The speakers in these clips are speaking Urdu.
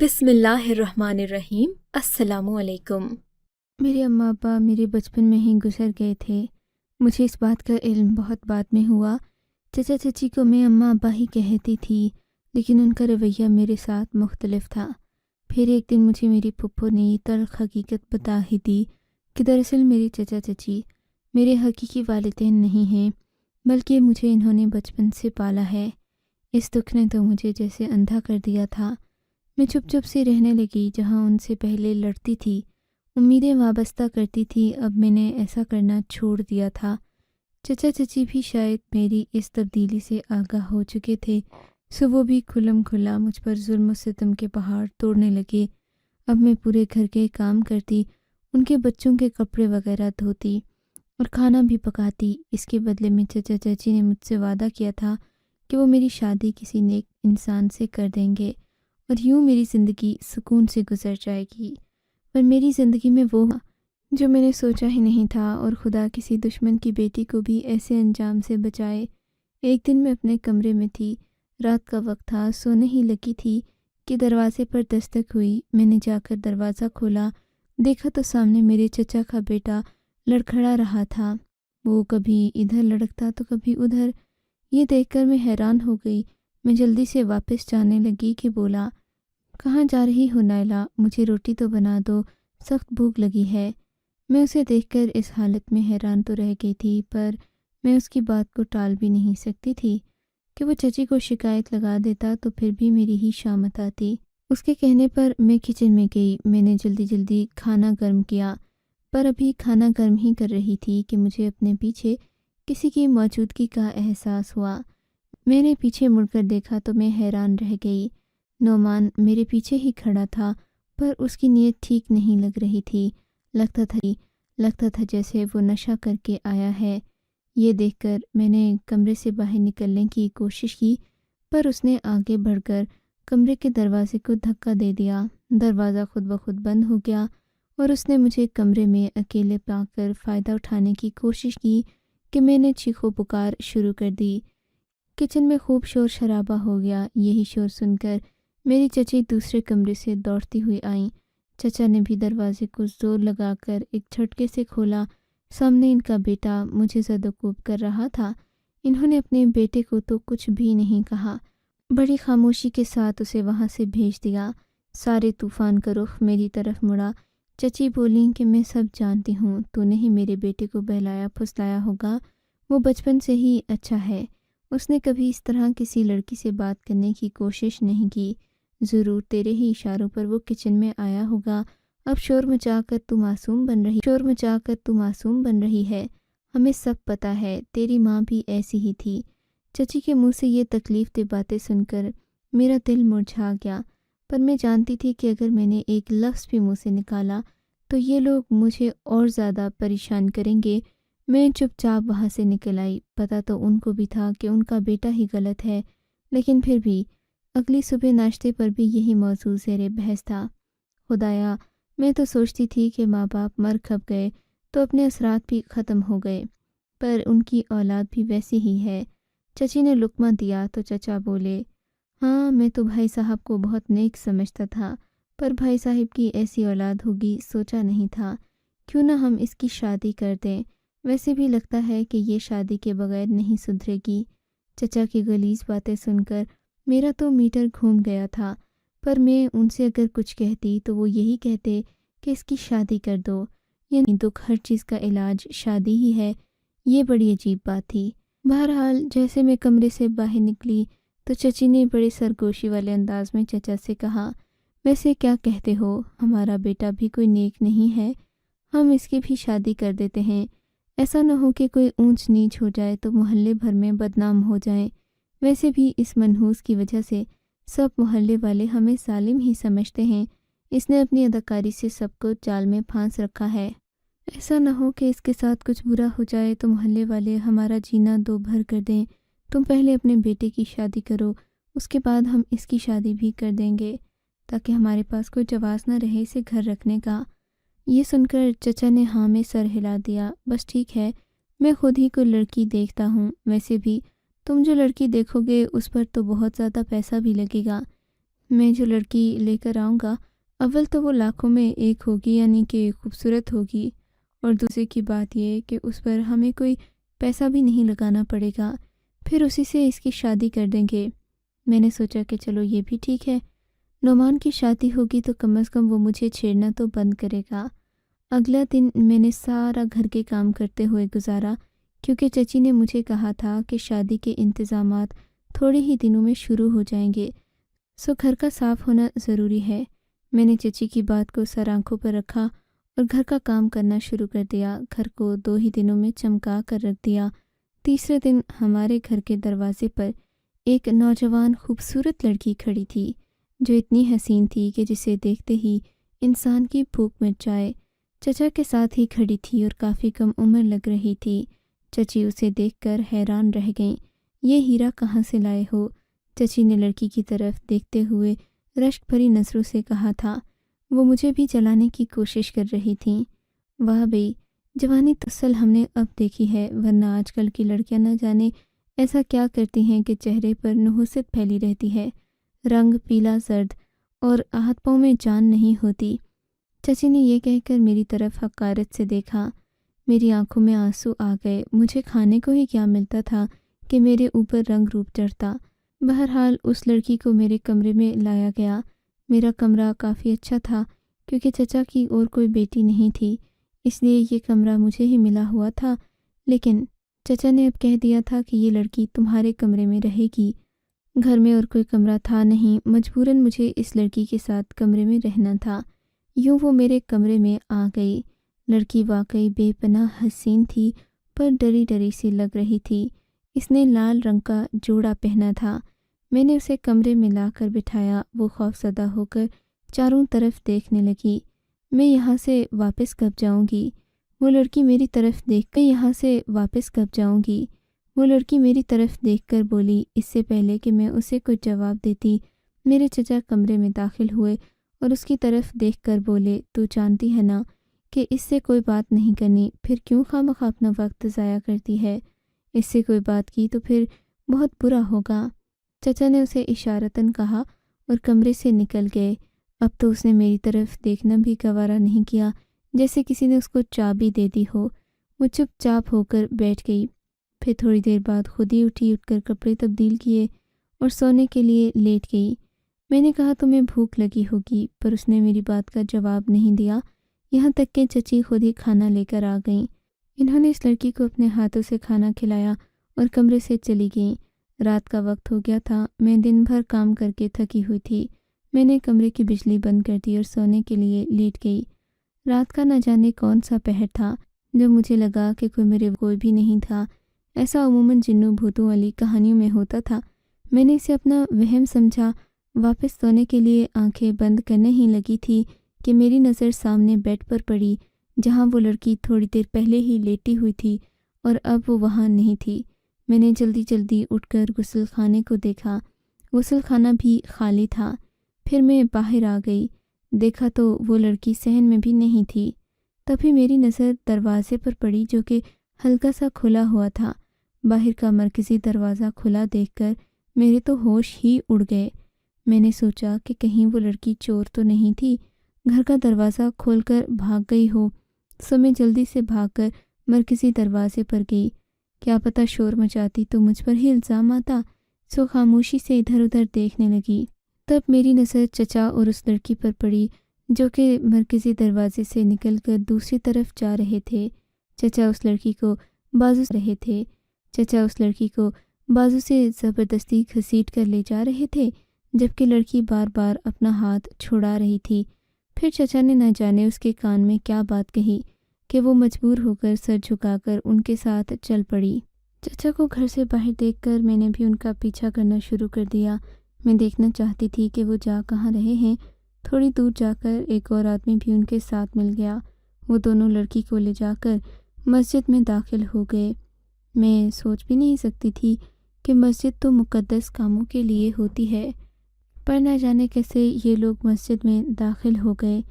بسم اللہ الرحمن الرحیم۔ السلام علیکم۔ میرے اماں ابا میرے بچپن میں ہی گزر گئے تھے۔ مجھے اس بات کا علم بہت بعد میں ہوا۔ چچا چچی کو میں اماں ابا ہی کہتی تھی، لیکن ان کا رویہ میرے ساتھ مختلف تھا۔ پھر ایک دن مجھے میری پھپھو نے یہ تلخ حقیقت بتا ہی دی کہ دراصل میری چچا چچی میرے حقیقی والدین نہیں ہیں، بلکہ مجھے انہوں نے بچپن سے پالا ہے۔ اس دکھ نے تو مجھے جیسے اندھا کر دیا تھا۔ میں چپ چپ سی رہنے لگی، جہاں ان سے پہلے لڑتی تھی، امیدیں وابستہ کرتی تھی، اب میں نے ایسا کرنا چھوڑ دیا تھا۔ چچا چچی بھی شاید میری اس تبدیلی سے آگاہ ہو چکے تھے، سو وہ بھی کھلم کھلا مجھ پر ظلم و ستم کے پہاڑ توڑنے لگے۔ اب میں پورے گھر کے کام کرتی، ان کے بچوں کے کپڑے وغیرہ دھوتی اور کھانا بھی پکاتی۔ اس کے بدلے میں چچا چچی نے مجھ سے وعدہ کیا تھا کہ وہ میری شادی کسی نیک انسان سے کر دیں گے اور یوں میری زندگی سکون سے گزر جائے گی۔ پر میری زندگی میں وہ جو میں نے سوچا ہی نہیں تھا، اور خدا کسی دشمن کی بیٹی کو بھی ایسے انجام سے بچائے۔ ایک دن میں اپنے کمرے میں تھی، رات کا وقت تھا، سونے ہی لگی تھی کہ دروازے پر دستک ہوئی۔ میں نے جا کر دروازہ کھولا، دیکھا تو سامنے میرے چچا کا بیٹا لڑکھڑا رہا تھا۔ وہ کبھی ادھر لڑکتا تو کبھی ادھر۔ یہ دیکھ کر میں حیران ہو گئی۔ میں جلدی سے واپس جانے لگی کہ بولا، کہاں جا رہی ہو نائلہ؟ مجھے روٹی تو بنا دو، سخت بھوک لگی ہے۔ میں اسے دیکھ کر اس حالت میں حیران تو رہ گئی تھی، پر میں اس کی بات کو ٹال بھی نہیں سکتی تھی کہ وہ چچی کو شکایت لگا دیتا تو پھر بھی میری ہی شامت آتی۔ اس کے کہنے پر میں کچن میں گئی۔ میں نے جلدی جلدی کھانا گرم کیا، پر ابھی کھانا گرم ہی کر رہی تھی کہ مجھے اپنے پیچھے کسی کی موجودگی کا احساس ہوا۔ میں نے پیچھے مڑ کر دیکھا تو میں حیران رہ گئی۔ نعمان میرے پیچھے ہی کھڑا تھا، پر اس کی نیت ٹھیک نہیں لگ رہی تھی۔ لگتا تھا جیسے وہ نشہ کر کے آیا ہے۔ یہ دیکھ کر میں نے کمرے سے باہر نکلنے کی کوشش کی، پر اس نے آگے بڑھ کر کمرے کے دروازے کو دھکا دے دیا۔ دروازہ خود بخود بند ہو گیا اور اس نے مجھے کمرے میں اکیلے پا کر فائدہ اٹھانے کی کوشش کی کہ میں نے چیخ و پکار شروع کر دی۔ کچن میں خوب شور شرابہ ہو گیا۔ یہی شور سن کر میری چچی دوسرے کمرے سے دوڑتی ہوئی آئیں۔ چچا نے بھی دروازے کو زور لگا کر ایک جھٹکے سے کھولا۔ سامنے ان کا بیٹا مجھے زد و کوب کر رہا تھا۔ انہوں نے اپنے بیٹے کو تو کچھ بھی نہیں کہا، بڑی خاموشی کے ساتھ اسے وہاں سے بھیج دیا۔ سارے طوفان کا رخ میری طرف مڑا۔ چچی بولیں کہ میں سب جانتی ہوں، تو نے ہی میرے بیٹے کو بہلایا پھسلایا ہوگا، وہ بچپن سے ہی اچھا ہے، اس نے کبھی اس طرح کسی لڑکی سے بات کرنے کی کوشش نہیں کی، ضرور تیرے ہی اشاروں پر وہ کچن میں آیا ہوگا۔ اب شور مچا کر تو معصوم بن رہی ہے، ہمیں سب پتہ ہے، تیری ماں بھی ایسی ہی تھی۔ چچی کے منہ سے یہ تکلیف دہ باتیں سن کر میرا دل مرجھا گیا، پر میں جانتی تھی کہ اگر میں نے ایک لفظ بھی منہ سے نکالا تو یہ لوگ مجھے اور زیادہ پریشان کریں گے۔ میں چپ چاپ وہاں سے نکل آئی۔ پتہ تو ان کو بھی تھا کہ ان کا بیٹا ہی غلط ہے، لیکن پھر بھی اگلی صبح ناشتے پر بھی یہی موضوع زیر بحث تھا۔ خدایا، میں تو سوچتی تھی کہ ماں باپ مر کھپ گئے تو اپنے اثرات بھی ختم ہو گئے، پر ان کی اولاد بھی ویسی ہی ہے۔ چچی نے لقمہ دیا تو چچا بولے، ہاں میں تو بھائی صاحب کو بہت نیک سمجھتا تھا، پر بھائی صاحب کی ایسی اولاد ہوگی سوچا نہیں تھا، کیوں نہ ہم اس کی شادی کر دیں، ویسے بھی لگتا ہے کہ یہ شادی کے بغیر نہیں سدھرے گی۔ چچا کی غلیظ باتیں سن کر میرا تو میٹر گھوم گیا تھا، پر میں ان سے اگر کچھ کہتی تو وہ یہی کہتے کہ اس کی شادی کر دو، یعنی دکھ ہر چیز کا علاج شادی ہی ہے۔ یہ بڑی عجیب بات تھی۔ بہرحال جیسے میں کمرے سے باہر نکلی تو چچی نے بڑے سرگوشی والے انداز میں چچا سے کہا، ویسے کیا کہتے ہو، ہمارا بیٹا بھی کوئی نیک نہیں ہے، ہم اس کی بھی شادی کر دیتے ہیں، ایسا نہ ہو کہ کوئی اونچ نیچ ہو جائے تو محلے بھر میں بدنام ہو جائیں۔ ویسے بھی اس منحوس کی وجہ سے سب محلے والے ہمیں ظالم ہی سمجھتے ہیں، اس نے اپنی اداکاری سے سب کو جال میں پھانس رکھا ہے، ایسا نہ ہو کہ اس کے ساتھ کچھ برا ہو جائے تو محلے والے ہمارا جینا دو بھر کر دیں۔ تم پہلے اپنے بیٹے کی شادی کرو، اس کے بعد ہم اس کی شادی بھی کر دیں گے، تاکہ ہمارے پاس کوئی جواز نہ رہے اسے گھر رکھنے کا۔ یہ سن کر چچا نے ہاں میں سر ہلا دیا، بس ٹھیک ہے، میں خود ہی کوئی لڑکی دیکھتا ہوں، ویسے بھی تم جو لڑکی دیکھو گے اس پر تو بہت زیادہ پیسہ بھی لگے گا، میں جو لڑکی لے کر آؤں گا اول تو وہ لاکھوں میں ایک ہوگی، یعنی کہ خوبصورت ہوگی، اور دوسری کی بات یہ کہ اس پر ہمیں کوئی پیسہ بھی نہیں لگانا پڑے گا، پھر اسی سے اس کی شادی کر دیں گے۔ میں نے سوچا کہ چلو یہ بھی ٹھیک ہے، نعمان کی شادی ہوگی تو کم از کم وہ مجھے چھیڑنا تو بند کرے گا۔ اگلا دن میں نے سارا گھر کے کام کرتے ہوئے گزارا، کیونکہ چچی نے مجھے کہا تھا کہ شادی کے انتظامات تھوڑے ہی دنوں میں شروع ہو جائیں گے، سو گھر کا صاف ہونا ضروری ہے۔ میں نے چچی کی بات کو سر آنکھوں پر رکھا اور گھر کا کام کرنا شروع کر دیا۔ گھر کو 2 ہی دنوں میں چمکا کر رکھ دیا۔ تیسرے دن ہمارے گھر کے دروازے پر ایک نوجوان خوبصورت لڑکی کھڑی تھی، جو اتنی حسین تھی کہ جسے دیکھتے ہی انسان کی بھوک مٹ جائے۔ چچا کے ساتھ ہی کھڑی تھی اور کافی کم عمر لگ رہی تھی۔ چچی اسے دیکھ کر حیران رہ گئیں۔ یہ ہیرا کہاں سے لائے ہو؟ چچی نے لڑکی کی طرف دیکھتے ہوئے رشک بھری نظروں سے کہا تھا۔ وہ مجھے بھی جلانے کی کوشش کر رہی تھیں۔ واہ بھئی، جوانی تو اصل ہم نے اب دیکھی ہے، ورنہ آج کل کی لڑکیاں نہ جانے ایسا کیا کرتی ہیں کہ چہرے پر نحوست پھیلی رہتی ہے، رنگ پیلا زرد، اور ہاتھ پاؤں میں جان نہیں ہوتی۔ چچی نے یہ کہہ کر میری طرف حقارت سے دیکھا۔ میری آنکھوں میں آنسو آ گئے۔ مجھے کھانے کو ہی کیا ملتا تھا کہ میرے اوپر رنگ روپ چڑھتا۔ بہرحال اس لڑکی کو میرے کمرے میں لایا گیا۔ میرا کمرہ کافی اچھا تھا، کیونکہ چچا کی اور کوئی بیٹی نہیں تھی، اس لیے یہ کمرہ مجھے ہی ملا ہوا تھا، لیکن چچا نے اب کہہ دیا تھا کہ یہ لڑکی تمہارے کمرے میں رہے گی۔ گھر میں اور کوئی کمرہ تھا نہیں، مجبوراً مجھے اس لڑکی کے ساتھ کمرے میں رہنا تھا۔ یوں وہ میرے کمرے میں آ گئی۔ لڑکی واقعی بے پناہ حسین تھی، پر ڈری ڈری سی لگ رہی تھی۔ اس نے لال رنگ کا جوڑا پہنا تھا۔ میں نے اسے کمرے میں لا کر بٹھایا۔ وہ خوفزدہ ہو کر چاروں طرف دیکھنے لگی۔ میں یہاں سے واپس کب جاؤں گی؟ وہ لڑکی میری طرف دیکھ کر بولی۔ اس سے پہلے کہ میں اسے کچھ جواب دیتی، میرے چچا کمرے میں داخل ہوئے اور اس کی طرف دیکھ کر بولے، تو جانتی ہے نا کہ اس سے کوئی بات نہیں کرنی، پھر کیوں خواہ اپنا وقت ضائع کرتی ہے؟ اس سے کوئی بات کی تو پھر بہت برا ہوگا۔ چچا نے اسے اشارتاً کہا اور کمرے سے نکل گئے۔ اب تو اس نے میری طرف دیکھنا بھی گوارا نہیں کیا، جیسے کسی نے اس کو چابی دے دی ہو۔ وہ چپ چاپ ہو کر بیٹھ گئی۔ پھر تھوڑی دیر بعد خود ہی اٹھ کر کپڑے تبدیل کیے اور سونے کے لیے لیٹ گئی۔ میں نے کہا تمہیں بھوک لگی ہوگی، پر اس نے میری بات کا جواب نہیں دیا، یہاں تک کہ چچی خود ہی کھانا لے کر آ گئیں۔ انہوں نے اس لڑکی کو اپنے ہاتھوں سے کھانا کھلایا اور کمرے سے چلی گئیں۔ رات کا وقت ہو گیا تھا۔ میں دن بھر کام کر کے تھکی ہوئی تھی۔ میں نے کمرے کی بجلی بند کر دی اور سونے کے لیے لیٹ گئی۔ رات کا نہ جانے کون سا پہر تھا، جب مجھے لگا کہ کوئی بھی نہیں تھا۔ ایسا عموماً جنوں بھوتوں والی کہانیوں میں ہوتا تھا۔ میں نے اسے اپنا وہم سمجھا۔ واپس سونے کے لیے آنکھیں بند کرنے ہی لگی تھی کہ میری نظر سامنے بیڈ پر پڑی، جہاں وہ لڑکی تھوڑی دیر پہلے ہی لیٹی ہوئی تھی اور اب وہ وہاں نہیں تھی۔ میں نے جلدی اٹھ کر غسل خانے کو دیکھا۔ غسل خانہ بھی خالی تھا۔ پھر میں باہر آ گئی۔ دیکھا تو وہ لڑکی صحن میں بھی نہیں تھی۔ تبھی میری نظر دروازے پر پڑی، جو کہ ہلکا سا کھلا ہوا تھا۔ باہر کا مرکزی دروازہ کھلا دیکھ کر میرے تو ہوش ہی اڑ گئے۔ میں نے سوچا کہ کہیں وہ لڑکی چور تو نہیں تھی، گھر کا دروازہ کھول کر بھاگ گئی ہو۔ سو میں جلدی سے بھاگ کر مرکزی دروازے پر گئی۔ کیا پتہ شور مچاتی تو مجھ پر ہی الزام آتا، سو خاموشی سے ادھر ادھر دیکھنے لگی۔ تب میری نظر چچا اور اس لڑکی پر پڑی، جو کہ مرکزی دروازے سے نکل کر دوسری طرف جا رہے تھے۔ چچا اس لڑکی کو بازو سے زبردستی گھسیٹ کر لے جا رہے تھے، جبکہ لڑکی بار بار اپنا ہاتھ چھڑا رہی تھی۔ پھر چچا نے نہ جانے اس کے کان میں کیا بات کہی کہ وہ مجبور ہو کر سر جھکا کر ان کے ساتھ چل پڑی۔ چچا کو گھر سے باہر دیکھ کر میں نے بھی ان کا پیچھا کرنا شروع کر دیا۔ میں دیکھنا چاہتی تھی کہ وہ جا کہاں رہے ہیں۔ تھوڑی دور جا کر ایک اور آدمی بھی ان کے ساتھ مل گیا۔ وہ دونوں لڑکی کو لے جا کر مسجد میں داخل ہو گئے۔ میں سوچ بھی نہیں سکتی تھی کہ مسجد تو مقدس کاموں کے لیے ہوتی ہے، پر نہ جانے کیسے یہ لوگ مسجد میں داخل ہو گئے۔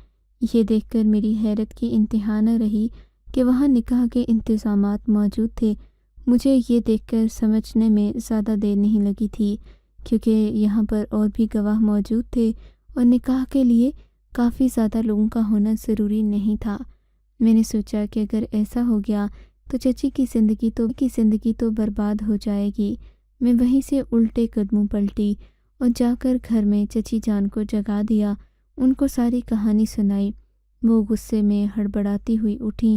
یہ دیکھ کر میری حیرت کی انتہا نہ رہی کہ وہاں نکاح کے انتظامات موجود تھے۔ مجھے یہ دیکھ کر سمجھنے میں زیادہ دیر نہیں لگی تھی کیونکہ یہاں پر اور بھی گواہ موجود تھے اور نکاح کے لیے کافی زیادہ لوگوں کا ہونا ضروری نہیں تھا۔ میں نے سوچا کہ اگر ایسا ہو گیا تو چچی کی زندگی تو برباد ہو جائے گی۔ میں وہیں سے الٹے قدموں پلٹی اور جا کر گھر میں چچی جان کو جگا دیا، ان کو ساری کہانی سنائی۔ وہ غصے میں ہڑبڑاتی ہوئی اٹھیں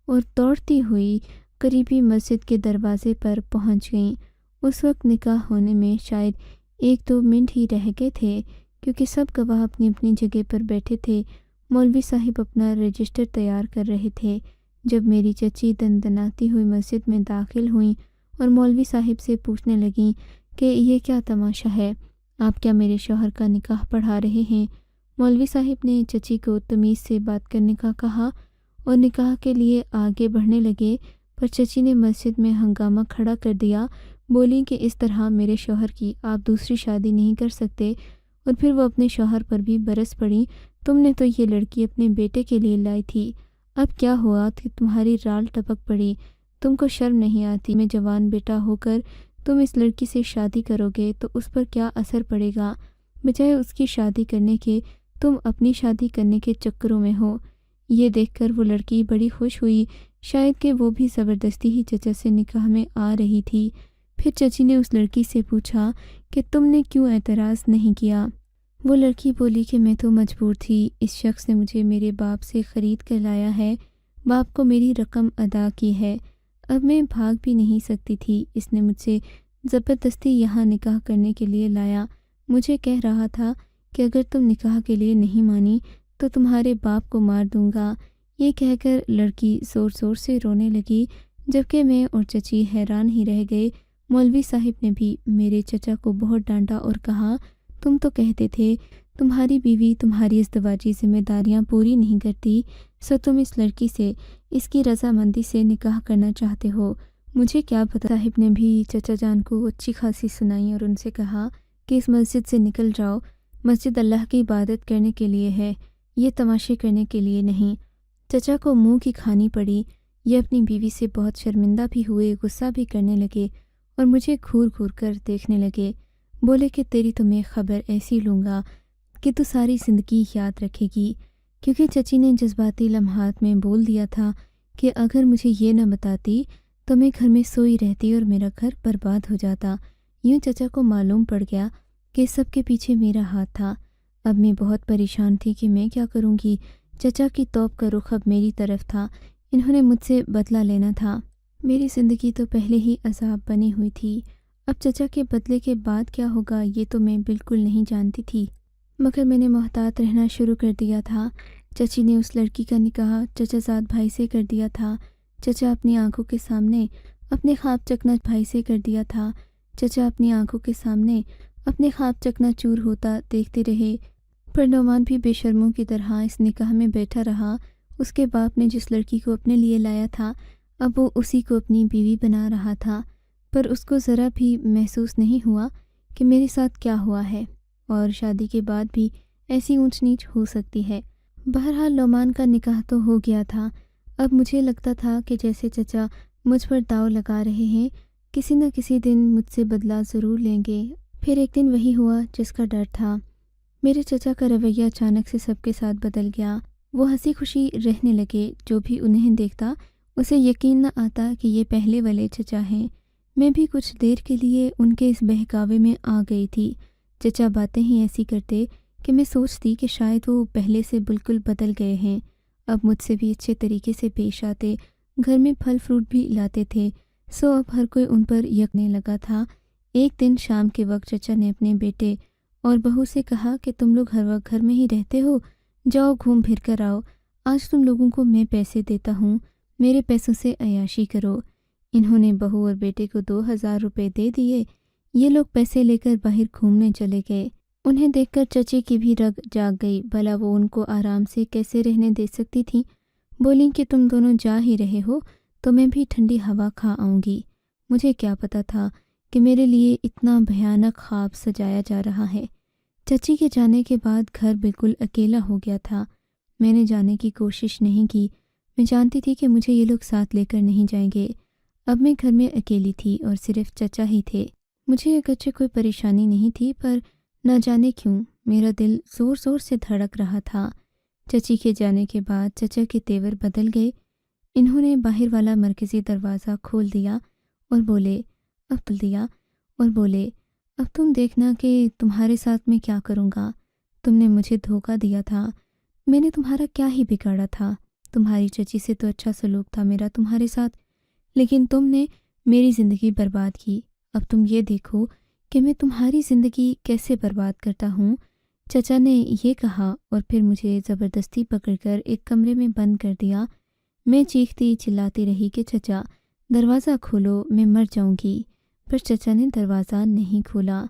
اور دوڑتی ہوئی قریبی مسجد کے دروازے پر پہنچ گئیں۔ اس وقت نکاح ہونے میں شاید 1-2 منٹ ہی رہ گئے تھے، کیونکہ سب گواہ اپنی اپنی جگہ پر بیٹھے تھے۔ مولوی صاحب اپنا رجسٹر تیار کر رہے تھے جب میری چچی دندناتی ہوئی مسجد میں داخل ہوئیں اور مولوی صاحب سے پوچھنے لگیں کہ یہ کیا تماشا ہے، آپ کیا میرے شوہر کا نکاح پڑھا رہے ہیں؟ مولوی صاحب نے چچی کو تمیز سے بات کرنے کا کہا اور نکاح کے لیے آگے بڑھنے لگے، پر چچی نے مسجد میں ہنگامہ کھڑا کر دیا، بولی کہ اس طرح میرے شوہر کی آپ دوسری شادی نہیں کر سکتے، اور پھر وہ اپنے شوہر پر بھی برس پڑیں، تم نے تو یہ لڑکی اپنے بیٹے کے لیے لائی تھی، اب کیا ہوا کہ تمہاری رال ٹپک پڑی، تم کو شرم نہیں آتی؟ میں جوان بیٹا ہو کر تم اس لڑکی سے شادی کرو گے تو اس پر کیا اثر پڑے گا، بجائے اس کی شادی کرنے کے تم اپنی شادی کرنے کے چکروں میں ہو۔ یہ دیکھ کر وہ لڑکی بڑی خوش ہوئی، شاید کہ وہ بھی زبردستی ہی چچا سے نکاح میں آ رہی تھی۔ پھر چچی نے اس لڑکی سے پوچھا کہ تم نے کیوں اعتراض نہیں کیا؟ وہ لڑکی بولی کہ میں تو مجبور تھی، اس شخص نے مجھے میرے باپ سے خرید کر لایا ہے، باپ کو میری رقم ادا کی ہے، اب میں بھاگ بھی نہیں سکتی تھی، اس نے مجھ سے زبردستی یہاں نکاح کرنے کے لیے لایا، مجھے کہہ رہا تھا کہ اگر تم نکاح کے لیے نہیں مانی تو تمہارے باپ کو مار دوں گا۔ یہ کہہ کر لڑکی زور زور سے رونے لگی، جبکہ میں اور چچی حیران ہی رہ گئے۔ مولوی صاحب نے بھی میرے چچا کو بہت ڈانٹا اور کہا، تم تو کہتے تھے تمہاری بیوی تمہاری ازدواجی ذمہ داریاں پوری نہیں کرتی، سو تم اس لڑکی سے اس کی رضامندی سے نکاح کرنا چاہتے ہو، مجھے کیا پتہ۔ صاحب نے بھی چچا جان کو اچھی خاصی سنائی اور ان سے کہا کہ اس مسجد سے نکل جاؤ، مسجد اللہ کی عبادت کرنے کے لیے ہے، یہ تماشے کرنے کے لیے نہیں۔ چچا کو منہ کی کھانی پڑی، یہ اپنی بیوی سے بہت شرمندہ بھی ہوئے، غصہ بھی کرنے لگے اور مجھے گھور گھور کر دیکھنے لگے، بولے کہ تیری تو میں خبر ایسی لوں گا کہ تو ساری زندگی یاد رکھے گی، کیونکہ چچی نے جذباتی لمحات میں بول دیا تھا کہ اگر مجھے یہ نہ بتاتی تو میں گھر میں سوئی رہتی اور میرا گھر برباد ہو جاتا۔ یوں چچا کو معلوم پڑ گیا کہ سب کے پیچھے میرا ہاتھ تھا۔ اب میں بہت پریشان تھی کہ میں کیا کروں گی، چچا کی توپ کا رخ اب میری طرف تھا، انہوں نے مجھ سے بدلہ لینا تھا، میری زندگی تو پہلے ہی عذاب بنی ہوئی تھی، اب چچا کے بدلے کے بعد کیا ہوگا یہ تو میں بالکل نہیں جانتی تھی، مگر میں نے محتاط رہنا شروع کر دیا تھا۔ چچی نے اس لڑکی کا نکاح چچا زاد بھائی سے کر دیا تھا، چچا اپنی آنکھوں کے سامنے اپنے خواب چکنا بھائی سے کر دیا تھا، چچا اپنی آنکھوں کے سامنے اپنے خواب چکنا چور ہوتا دیکھتے رہے، پر نعمان بھی بے شرموں کی طرح اس نکاح میں بیٹھا رہا۔ اس کے باپ نے جس لڑکی کو اپنے لیے لایا تھا اب وہ اسی کو اپنی بیوی بنا رہا تھا، پر اس کو ذرا بھی محسوس نہیں ہوا کہ میرے ساتھ کیا ہوا ہے، اور شادی کے بعد بھی ایسی اونچ نیچ ہو سکتی ہے۔ بہرحال نعمان کا نکاح تو ہو گیا تھا، اب مجھے لگتا تھا کہ جیسے چچا مجھ پر داؤ لگا رہے ہیں، کسی نہ کسی دن مجھ سے بدلہ ضرور لیں گے۔ پھر ایک دن وہی ہوا جس کا ڈر تھا، میرے چچا کا رویہ اچانک سے سب کے ساتھ بدل گیا، وہ ہنسی خوشی رہنے لگے، جو بھی انہیں دیکھتا اسے یقین نہ آتا کہ یہ پہلے والے چچا ہیں۔ میں بھی کچھ دیر کے لیے ان کے اس بہکاوے میں آ گئی تھی، چچا باتیں ہی ایسی کرتے کہ میں سوچتی کہ شاید وہ پہلے سے بالکل بدل گئے ہیں، اب مجھ سے بھی اچھے طریقے سے پیش آتے، گھر میں پھل فروٹ بھی لاتے تھے، سو اب ہر کوئی ان پر یقنے لگا تھا۔ ایک دن شام کے وقت چچا نے اپنے بیٹے اور بہو سے کہا کہ تم لوگ ہر وقت گھر میں ہی رہتے ہو، جاؤ گھوم پھر کر آؤ، آج تم لوگوں کو میں پیسے دیتا ہوں، میرے پیسوں سے عیاشی کرو۔ انہوں نے بہو اور بیٹے کو 2000 روپے دے دیے، یہ لوگ پیسے لے کر باہر گھومنے چلے گئے۔ انہیں دیکھ کر چچی کی بھی رگ جاگ گئی، بھلا وہ ان کو آرام سے کیسے رہنے دے سکتی تھیں۔ بولیں کہ تم دونوں جا ہی رہے ہو تو میں بھی ٹھنڈی ہوا کھا آؤں گی۔ مجھے کیا پتا تھا کہ میرے لیے اتنا بھیانک خواب سجایا جا رہا ہے۔ چچی کے جانے کے بعد گھر بالکل اکیلا ہو گیا تھا۔ میں نے جانے کی کوشش نہیں کی، میں جانتی تھی کہ مجھے یہ لوگ ساتھ لے کر نہیں جائیں گے۔ اب میں گھر میں اکیلی تھی اور صرف چچا ہی تھے۔ مجھے اگرچہ کوئی پریشانی نہیں تھی، پر نہ جانے کیوں میرا دل زور زور سے دھڑک رہا تھا۔ چچی کے جانے کے بعد چچا کے تیور بدل گئے۔ انہوں نے باہر والا مرکزی دروازہ کھول دیا اور بولے اب تم دیکھنا کہ تمہارے ساتھ میں کیا کروں گا۔ تم نے مجھے دھوکہ دیا تھا، میں نے تمہارا کیا ہی بگاڑا تھا؟ تمہاری چچی سے تو اچھا سلوک تھا میرا تمہارے ساتھ، لیکن تم نے میری زندگی برباد کی۔ اب تم یہ دیکھو کہ میں تمہاری زندگی کیسے برباد کرتا ہوں۔ چچا نے یہ کہا اور پھر مجھے زبردستی پکڑ کر ایک کمرے میں بند کر دیا۔ میں چیختی چلاتی رہی کہ چچا دروازہ کھولو، میں مر جاؤں گی، پر چچا نے دروازہ نہیں کھولا۔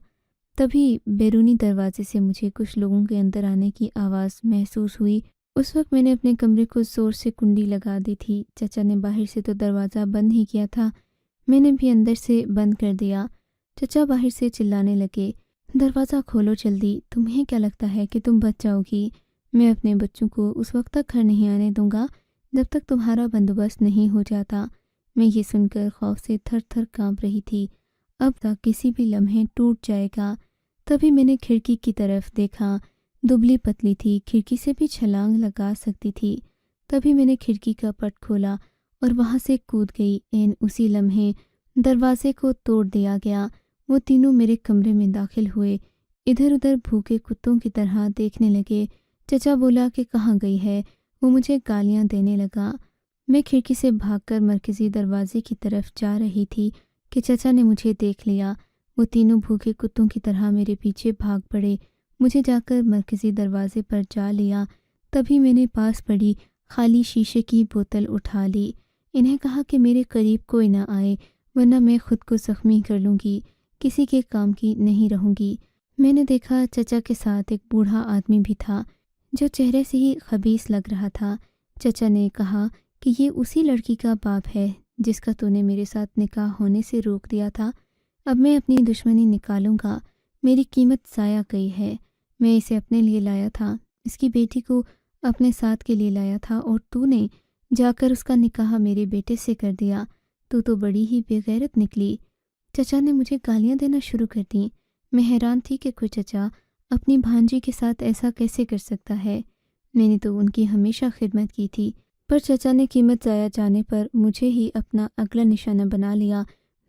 تبھی بیرونی دروازے سے مجھے کچھ لوگوں کے اندر آنے کی آواز محسوس ہوئی۔ اس وقت میں نے اپنے کمرے کو زور سے کنڈی لگا دی تھی۔ چچا نے باہر سے تو دروازہ بند ہی کیا تھا، میں نے بھی اندر سے بند کر دیا۔ چچا باہر سے چلانے لگے، دروازہ کھولو جلدی، تمہیں کیا لگتا ہے کہ تم بچ جاؤ گی؟ میں اپنے بچوں کو اس وقت تک گھر نہیں آنے دوں گا جب تک تمہارا بندوبست نہیں ہو جاتا۔ میں یہ سن کر خوف سے تھر تھر کانپ رہی تھی، اب تک کسی بھی لمحے ٹوٹ جائے گا۔ تبھی میں نے کھڑکی کی طرف دیکھا، دبلی پتلی تھی، کھڑکی سے بھی چھلانگ لگا سکتی تھی۔ تبھی میں نے کھڑکی کا پٹ کھولا اور وہاں سے کود گئی۔ اسی لمحے دروازے کو توڑ دیا گیا۔ وہ تینوں میرے کمرے میں داخل ہوئے، ادھر ادھر بھوکے کتوں کی طرح دیکھنے لگے۔ چچا بولا کہ کہاں گئی ہے، وہ مجھے گالیاں دینے لگا۔ میں کھڑکی سے بھاگ کر مرکزی دروازے کی طرف جا رہی تھی کہ چچا نے مجھے دیکھ لیا۔ وہ تینوں بھوکے کتوں کی طرح میرے پیچھے بھاگ پڑے، مجھے جا کر مرکزی دروازے پر جا لیا۔ تبھی میں نے پاس پڑی خالی شیشے کی بوتل اٹھا لی۔ انہیں کہا کہ میرے قریب کوئی نہ آئے ورنہ میں خود کو زخمی کر لوں گی، کسی کے کام کی نہیں رہوں گی۔ میں نے دیکھا چچا کے ساتھ ایک بوڑھا آدمی بھی تھا جو چہرے سے ہی خبیث لگ رہا تھا۔ چچا نے کہا کہ یہ اسی لڑکی کا باپ ہے جس کا تو نے میرے ساتھ نکاح ہونے سے روک دیا تھا۔ اب میں اپنی دشمنی نکالوں گا، میری قیمت ضائع گئی ہے۔ میں اسے اپنے لیے لایا تھا، اس کی بیٹی کو اپنے ساتھ کے لیے لایا تھا، اور تو نے جا کر اس کا نکاح میرے بیٹے سے کر دیا۔ تو بڑی ہی بے غیرت نکلی۔ چچا نے مجھے گالیاں دینا شروع کر دیں۔ میں حیران تھی کہ کوئی چچا اپنی بھانجی کے ساتھ ایسا کیسے کر سکتا ہے۔ میں نے تو ان کی ہمیشہ خدمت کی تھی، پر چچا نے قیمت ضائع جانے پر مجھے ہی اپنا اگلا نشانہ بنا لیا۔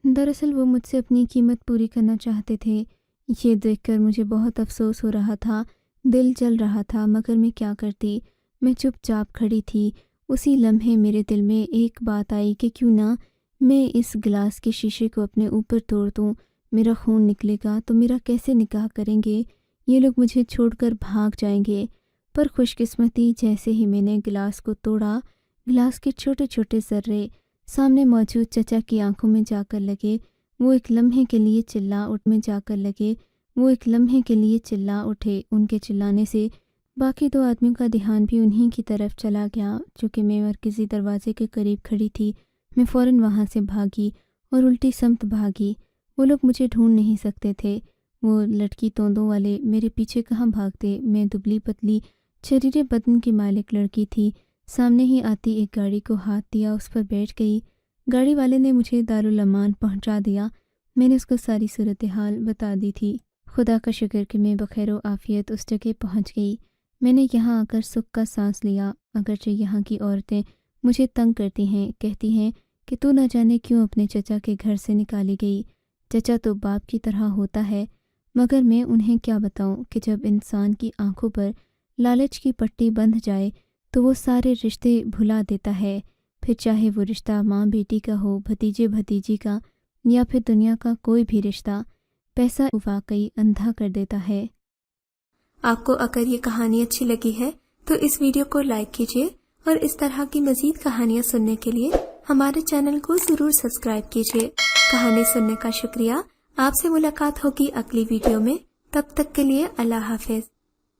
دراصل وہ مجھ سے اپنی قیمت پوری کرنا چاہتے تھے۔ یہ دیکھ کر مجھے بہت افسوس ہو رہا تھا، دل جل رہا تھا، مگر میں کیا کرتی؟ میں چپ چاپ کھڑی تھی۔ اسی لمحے میرے دل میں ایک بات آئی کہ کیوں نہ میں اس گلاس کے شیشے کو اپنے اوپر توڑ دوں۔ میرا خون نکلے گا تو میرا کیسے نکاح کریں گے؟ یہ لوگ مجھے چھوڑ کر بھاگ جائیں گے۔ پر خوش قسمتی جیسے ہی میں نے گلاس کو توڑا، گلاس کے چھوٹے چھوٹے ذرے سامنے موجود چچا کی آنکھوں میں جا کر لگے۔ وہ ایک لمحے کے لیے چلا اٹھے۔ ان کے چلانے سے باقی دو آدمیوں کا دھیان بھی انہی کی طرف چلا گیا۔ چونکہ میں مرکزی دروازے کے قریب کھڑی تھی، میں فوراً وہاں سے بھاگی اور الٹی سمت بھاگی۔ وہ لوگ مجھے ڈھونڈ نہیں سکتے تھے۔ وہ لٹکی توندوں والے میرے پیچھے کہاں بھاگتے؟ میں دبلی پتلی شریرے بدن کی مالک لڑکی تھی۔ سامنے ہی آتی ایک گاڑی کو ہاتھ دیا، اس پر بیٹھ گئی۔ گاڑی والے نے مجھے دارالامان پہنچا دیا۔ میں نے اس کو ساری صورتحال بتا دی تھی۔ خدا کا شکر کہ میں بخیر و عافیت اس جگہ پہنچ گئی۔ میں نے یہاں آ کر سکھ کا سانس لیا، اگرچہ یہاں کی عورتیں مجھے تنگ کرتی ہیں، کہتی ہیں کہ تو نہ جانے کیوں اپنے چچا کے گھر سے نکالی گئی۔ چچا تو باپ کی طرح ہوتا ہے، مگر میں انہیں کیا بتاؤں کہ جب انسان کی آنکھوں پر لالچ کی پٹی بندھ جائے تو وہ سارے رشتے بھلا دیتا ہے، پھر چاہے وہ رشتہ ماں بیٹی کا ہو، بھتیجے بھتیجی کا، یا پھر دنیا کا کوئی بھی رشتہ۔ پیسہ واقعی اندھا کر دیتا ہے۔ آپ کو اگر یہ کہانی اچھی لگی ہے تو اس ویڈیو کو لائک کیجیے، اور اس طرح کی مزید کہانیاں سننے کے لیے ہمارے چینل کو ضرور سبسکرائب کیجیے۔ کہانی سننے کا شکریہ۔ آپ سے ملاقات ہوگی اگلی ویڈیو میں، تب تک کے لیے اللہ حافظ۔